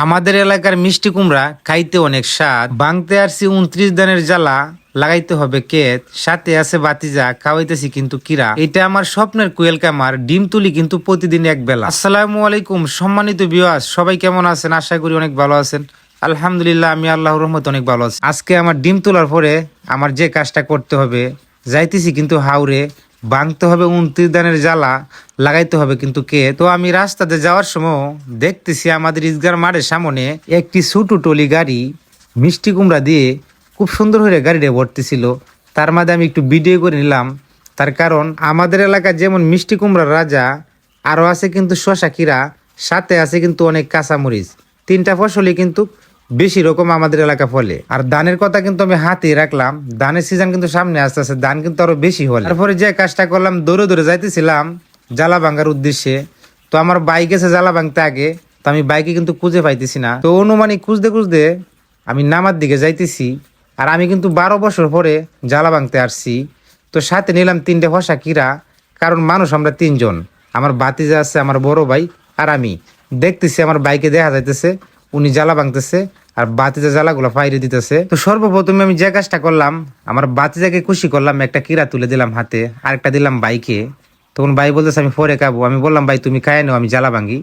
আমাদের এলাকার মিষ্টি কুমড়া খাইতে অনেক স্বাদ। বাংতে আসছি 29 দানের জ্বালা, লাগাইতে হবে কেত, সাথে আছে বাতিজা, খাওয়াইতেছি কিন্তু কিরা। এটা আমার স্বপ্নের কোয়েল কামার, ডিম তুলি কিন্তু প্রতিদিন এক বেলা। আসসালামু আলাইকুম সম্মানিত ভিউয়ার্স, সবাই কেমন আছেন? আশা করি অনেক ভালো আছেন। আলহামদুলিল্লাহ, আমি আল্লাহর রহমতে অনেক ভালো আছি। আজকে আমার ডিম তোলার পরে আমার যে কাজটা করতে হবে, যাইতেছি কিন্তু হাওরে, বাংতে হবে 29 দানের জ্বালা, লাগাইতে হবে কিন্তু কে। তো আমি রাস্তাতে যাওয়ার সময় দেখতেছি আমাদের ঈদগার মাঠের সামনে একটি ছোট টলি গাড়ি মিষ্টি কুমড়া দিয়ে খুব সুন্দর করে গাড়িটা ভর্তিছিল। তার মাঝে আমি একটু ভিডিও করে নিলাম, তার কারণ আমাদের এলাকায় যেমন মিষ্টি কুমড়ার রাজা, আরও আছে কিন্তু শশা কিরা, সাথে আছে কিন্তু অনেক কাঁচামরিচ। তিনটা ফসলই কিন্তু বেশি রকম আমাদের এলাকা ফলে। আর ধানের কথা কিন্তু আমি হাতে রাখলাম, ধানের সিজন কিন্তু সামনে আসতে আসতে ধান কিন্তু আরো বেশি হলে। তারপরে যে কাজটা করলাম, দৌড়ে দৌড়ে যাইতেছিলাম জ্বালা ভাঙ্গার উদ্দেশ্যে। তো আমার বাইক এসে জ্বালা ভাঙতে আগে, তো আমি বাইকে কিন্তু খুঁজে পাইতেছি না। তো অনুমানিক খুঁজতে খুঁজতে আমি নামার দিকে যাইতেছি। আর আমি কিন্তু 12 বছর পরে জ্বালা ভাঙতে আসছি। তো সাথে নিলাম 3টে ফসা কিরা, কারণ মানুষ আমরা 3জন, আমার ভাতিজা আছে, আমার বড় ভাই আর আমি। দেখতেছি আমার বাইকে দেখা যাইতেছে উনি জ্বালা ভাঙতেছে আর বাতিজা জ্বালাগুলো ফাইরে দিতেছে। তো সর্বপ্রথমে আমি যে কাজটা করলাম, আমার বাতিজাকে খুশি করলাম, একটা কিরা তুলে দিলাম হাতে, আরেকটা দিলাম বাইকে। তখন ভাই বলতেছে আমি পরে খাবো। আমি বললাম ভাই তুমি খাই নাও, আমি জ্বালা ভাঙি।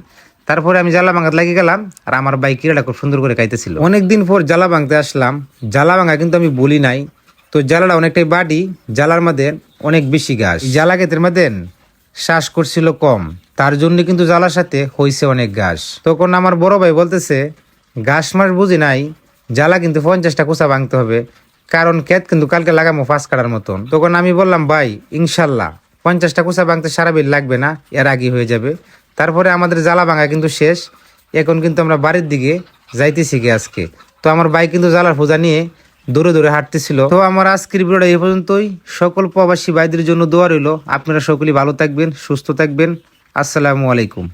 তারপরে আমি জ্বালা ভাঙাতে লাগিয়ে গেলাম, আর আমার ভাই কিরাটা খুব সুন্দর করে খাইতেছিল। অনেকদিন পর জ্বালা ভাঙতে আসলাম, জ্বালা ভাঙা কিন্তু আমি বলি নাই। তো জ্বালাটা অনেকটাই বাড়ি, জ্বালার মধ্যে অনেক বেশি ঘাস, জ্বালা ক্ষেতের মধ্যে শ্বাস করছিল কম, তার জন্য কিন্তু জ্বালার সাথে হয়েছে অনেক ঘাস। তখন আমার বড় ভাই বলতেছে ঘাস মাস বুঝি নাই, জ্বালা কিন্তু 50টা কুচা ভাঙতে হবে, কারণ ক্ষেত কিন্তু কালকে লাগামো 5 কাটার মতন। তখন আমি বললাম ভাই ইনশাল্লাহ 50টা কুচা ভাঙতে সারা বিল লাগবে না, এর আগে হয়ে যাবে। তারপরে আমাদের জ্বালা ভাঙা কিন্তু শেষ, এখন কিন্তু আমরা বাড়ির দিকে যাইতেছি গে আজকে। তো আমার ভাই কিন্তু জ্বালার পূজা নিয়ে দৌড়ে দৌড়ে হাঁটতেছিল। তো আমার আজকের ভিডিওটা এই পর্যন্তই। সকল প্রবাসী ভাইদের জন্য দোয়া রইল, আপনারা সকলেই ভালো থাকবেন, সুস্থ থাকবেন। আসসালামু আলাইকুম।